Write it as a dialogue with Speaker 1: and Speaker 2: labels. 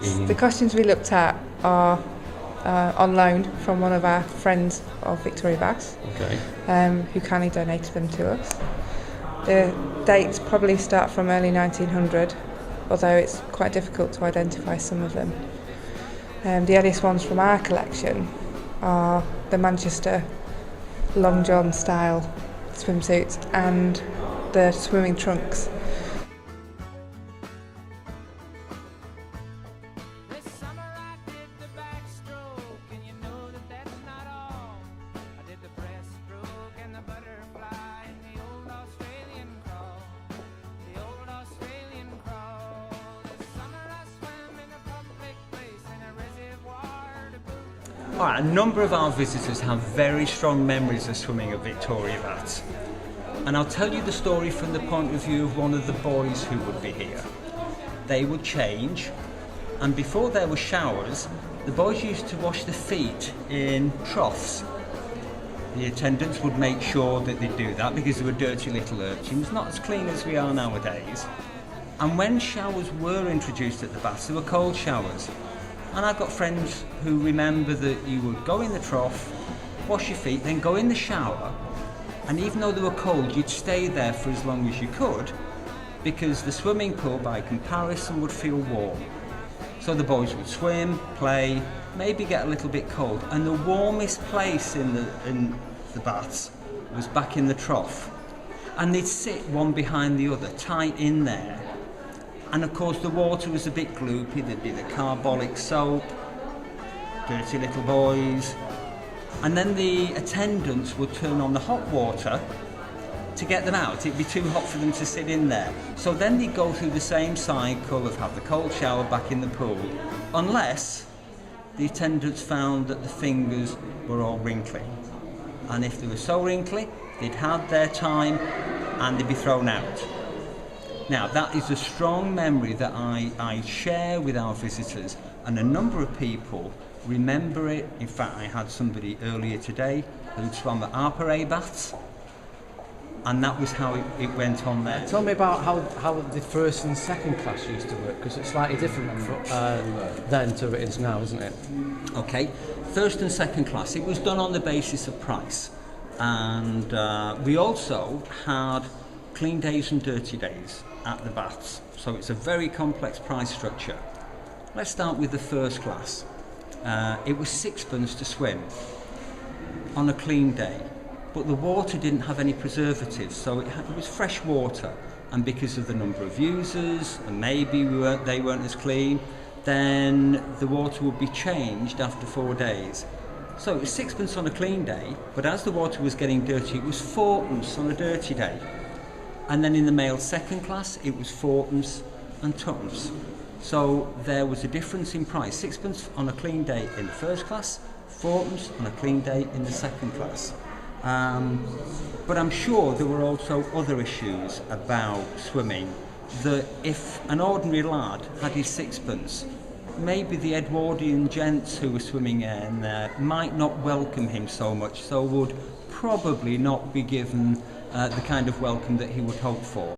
Speaker 1: The costumes we looked at are on loan from one of our friends of Victoria Bass,
Speaker 2: Okay.
Speaker 1: who kindly donated them to us. The dates probably start from early 1900, although it's quite difficult to identify some of them. The earliest ones from our collection are the Manchester Long John style swimsuits and the swimming trunks.
Speaker 3: This summer I did the backstroke, and you know that that's not all. I did the breaststroke and the butterfly and the old Australian crawl. The old Australian crawl. This summer I swam in a public place in a reservoir to boot.
Speaker 4: All right, a number of our visitors have very strong memories of swimming at Victoria Baths. And I'll tell you the story from the point of view of one of the boys who would be here. They would change, and before there were showers, the boys used to wash their feet in troughs. The attendants would make sure that they do that because they were dirty little urchins, not as clean as we are nowadays. And when showers were introduced at the baths, they were cold showers. And I've got friends who remember that you would go in the trough, wash your feet, then go in the shower, and even though they were cold, you'd stay there for as long as you could, because the swimming pool, by comparison, would feel warm. So the boys would swim, play, maybe get a little bit cold, and the warmest place in the baths was back in the trough. And they'd sit one behind the other, tight in there. And of course the water was a bit gloopy, there'd be the carbolic soap, dirty little boys. And then the attendants would turn on the hot water to get them out. It'd be too hot for them to sit in there. So then they'd go through the same cycle of have the cold shower back in the pool, unless the attendants found that the fingers were all wrinkly. And if they were so wrinkly, they'd had their time and they'd be thrown out. Now, that is a strong memory that I share with our visitors, and a number of people remember it. In fact, I had somebody earlier today who'd swum at Arparay Baths, and that was how it went on there.
Speaker 2: Tell me about how the first and second class used to work, because it's slightly different then to it is now, isn't it?
Speaker 4: Okay, first and second class, it was done on the basis of price, and we also had clean days and dirty days at the baths, so it's a very complex price structure. Let's start with the first class. It was sixpence to swim on a clean day, but the water didn't have any preservatives, so it was fresh water, and because of the number of users and maybe they weren't as clean, then the water would be changed after 4 days. So it was sixpence on a clean day, but as the water was getting dirty, it was fourpence on a dirty day. And then in the male second class, it was fourpence and twopence. So there was a difference in price. Sixpence on a clean day in the first class, fourpence on a clean day in the second class. But I'm sure there were also other issues about swimming, that if an ordinary lad had his sixpence, maybe the Edwardian gents who were swimming in there might not welcome him so much, so would probably not be given the kind of welcome that he would hope for.